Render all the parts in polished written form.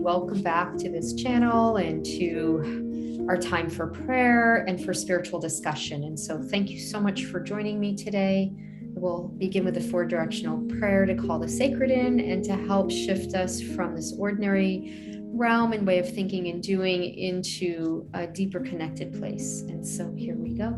welcome back to this channel and to our time for prayer and for spiritual discussion. And so thank you so much for joining me today. We'll begin with a 4-directional prayer to call the sacred in and to help shift us from this ordinary realm and way of thinking and doing into a deeper connected place. And so here we go.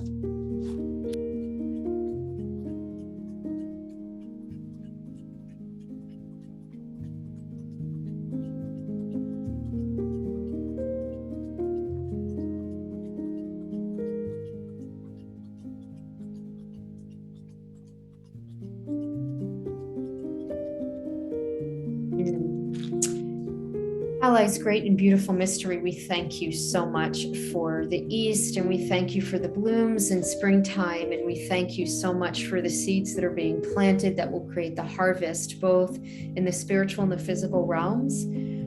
Allies, great and beautiful mystery, we thank you so much for the East, and we thank you for the blooms in springtime, and we thank you so much for the seeds that are being planted that will create the harvest, both in the spiritual and the physical realms.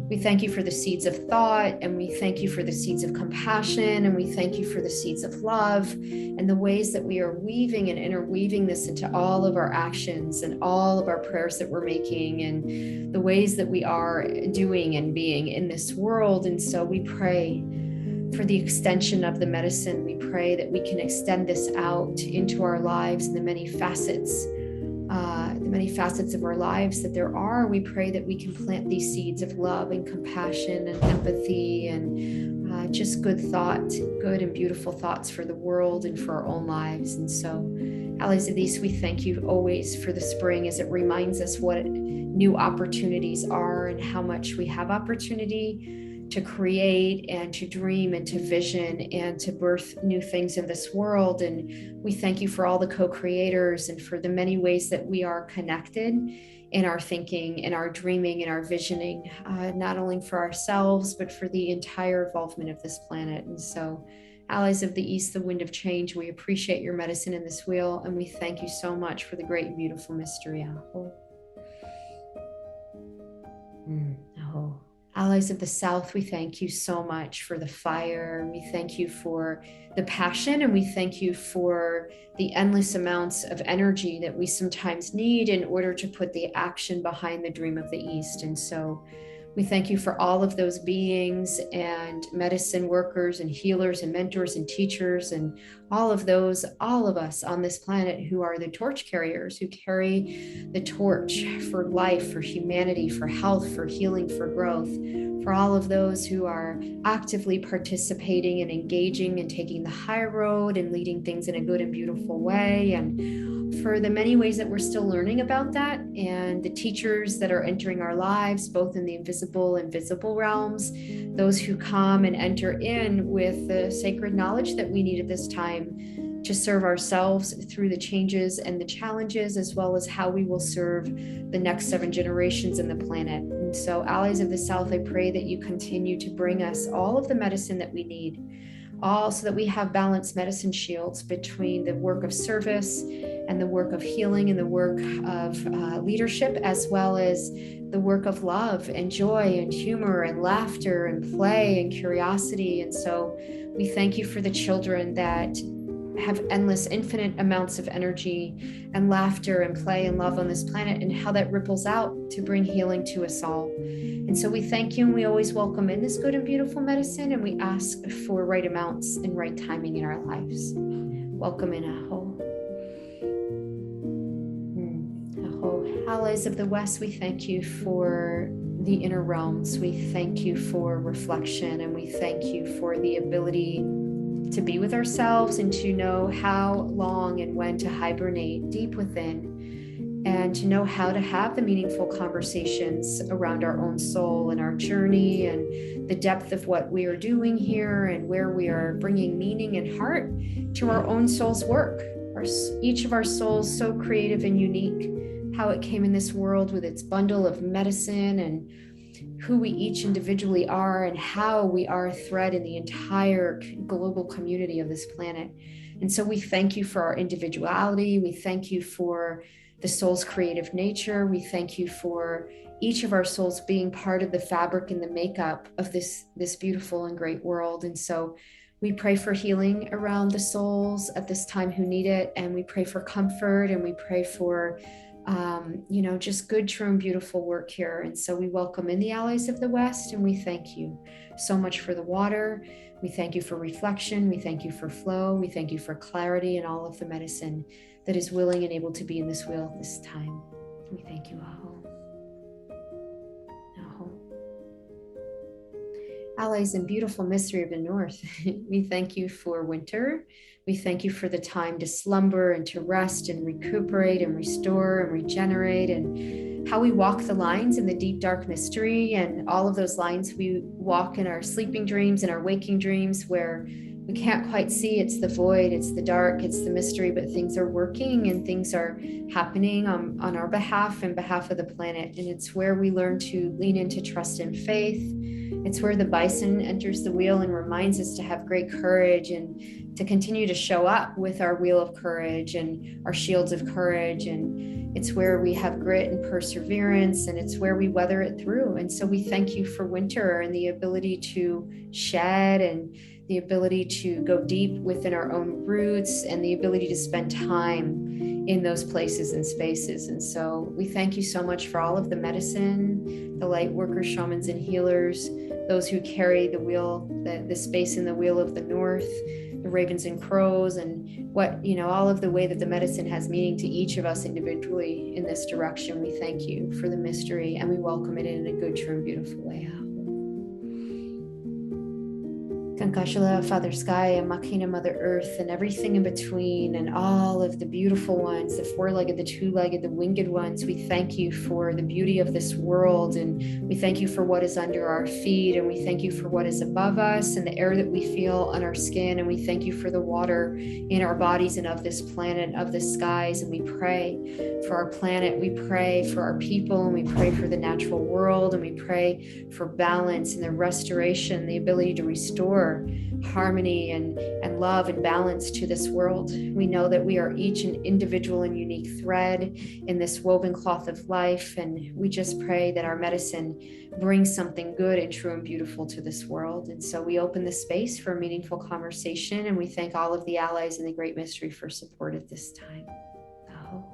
We thank you for the seeds of thought, and we thank you for the seeds of compassion, and we thank you for the seeds of love, and the ways that we are weaving and interweaving this into all of our actions and all of our prayers that we're making, and the ways that we are doing and being in this world. And so we pray for the extension of the medicine. We pray that we can extend this out into our lives and the many facets of our lives that there are. We pray that we can plant these seeds of love and compassion and empathy and just good and beautiful thoughts for the world and for our own lives. And so, allies of these, we thank you always for the spring as it reminds us what new opportunities are and how much we have opportunity to create and to dream and to vision and to birth new things in this world. And we thank you for all the co-creators and for the many ways that we are connected in our thinking, in our dreaming, in our visioning, not only for ourselves, but for the entire evolvement of this planet. And so, allies of the East, the wind of change, we appreciate your medicine in this wheel, and we thank you so much for the great and beautiful mystery. Aho. Aho. Allies of the South, we thank you so much for the fire. We thank you for the passion, and we thank you for the endless amounts of energy that we sometimes need in order to put the action behind the dream of the East. And so we thank you for all of those beings and medicine workers and healers and mentors and teachers and all of us on this planet who are the torch carriers, who carry the torch for life, for humanity, for health, for healing, for growth, for all of those who are actively participating and engaging and taking the high road and leading things in a good and beautiful way, and for the many ways that we're still learning about that, and the teachers that are entering our lives, both in the invisible and visible realms, those who come and enter in with the sacred knowledge that we need at this time to serve ourselves through the changes and the challenges, as well as how we will serve the next 7 generations in the planet. And so, allies of the South, I pray that you continue to bring us all of the medicine that we need, all so that we have balanced medicine shields between the work of service and the work of healing and the work of leadership, as well as the work of love and joy and humor and laughter and play and curiosity. And so we thank you for the children that have endless, infinite amounts of energy and laughter and play and love on this planet, and how that ripples out to bring healing to us all. And so we thank you, and we always welcome in this good and beautiful medicine, and we ask for right amounts and right timing in our lives. Welcome in, Aho. Aho. Allies of the West, we thank you for the inner realms. We thank you for reflection, and we thank you for the ability to be with ourselves and to know how long and when to hibernate deep within, and to know how to have the meaningful conversations around our own soul and our journey and the depth of what we are doing here and where we are bringing meaning and heart to our own soul's work. Each of our souls so creative and unique, how it came in this world with its bundle of medicine, and who we each individually are, and how we are a thread in the entire global community of this planet. And so we thank you for our individuality. We thank you for the soul's creative nature. We thank you for each of our souls being part of the fabric and the makeup of this beautiful and great world. And so we pray for healing around the souls at this time who need it. And we pray for comfort, and we pray for just good, true, and beautiful work here. And so we welcome in the allies of the West, and we thank you so much for the water. We thank you for reflection. We thank you for flow. We thank you for clarity and all of the medicine that is willing and able to be in this wheel this time. We thank you, Aho. Aho. Allies in beautiful mystery of the North, we thank you for winter. We thank you for the time to slumber and to rest and recuperate and restore and regenerate, and how we walk the lines in the deep, dark mystery, and all of those lines we walk in our sleeping dreams and our waking dreams where we can't quite see. It's the void, it's the dark, it's the mystery, but things are working and things are happening on our behalf and behalf of the planet. And it's where we learn to lean into trust and faith. It's where the bison enters the wheel and reminds us to have great courage and to continue to show up with our wheel of courage and our shields of courage. And it's where we have grit and perseverance, and it's where we weather it through. And so we thank you for winter and the ability to shed, and the ability to go deep within our own roots, and the ability to spend time in those places and spaces. And so we thank you so much for all of the medicine, the light workers, shamans, and healers, those who carry the wheel, the space in the wheel of the North, the ravens and crows, and all of the way that the medicine has meaning to each of us individually in this direction. We thank you for the mystery, and we welcome it in a good, true, and beautiful way. Kankashala, Father Sky, and Makina, Mother Earth, and everything in between, and all of the beautiful ones, the four-legged, the two-legged, the winged ones. We thank you for the beauty of this world, and we thank you for what is under our feet, and we thank you for what is above us, and the air that we feel on our skin, and we thank you for the water in our bodies and of this planet, of the skies. And we pray for our planet, we pray for our people, and we pray for the natural world, and we pray for balance and the restoration, the ability to restore harmony and love and balance to this world. We know that we are each an individual and unique thread in this woven cloth of life, and we just pray that our medicine brings something good and true and beautiful to this world. And so we open the space for a meaningful conversation, and we thank all of the allies in the Great Mystery for support at this time. Oh.